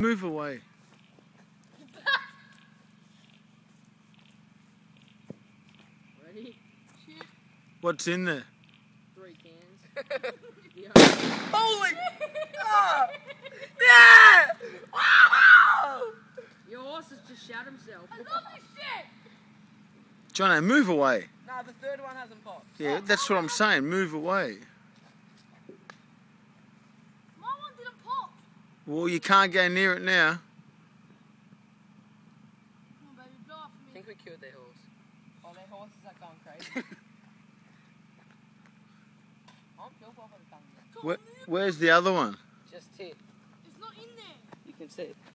Move away. Ready? What's in there? 3 cans. Holy! Oh. Yeah! Wow! Your horse has just shot himself. I love this shit! Jono, move away. No, the third one hasn't popped. Yeah, that's what I'm saying. Move away. My one didn't pop. Well, you can't go near it now. Come on, baby, blow up for I me. think we killed their horse. Oh, their horses are going crazy. I'm Phil off of the tongue. Where's the other one? Just hit. It's not in there. You can see it.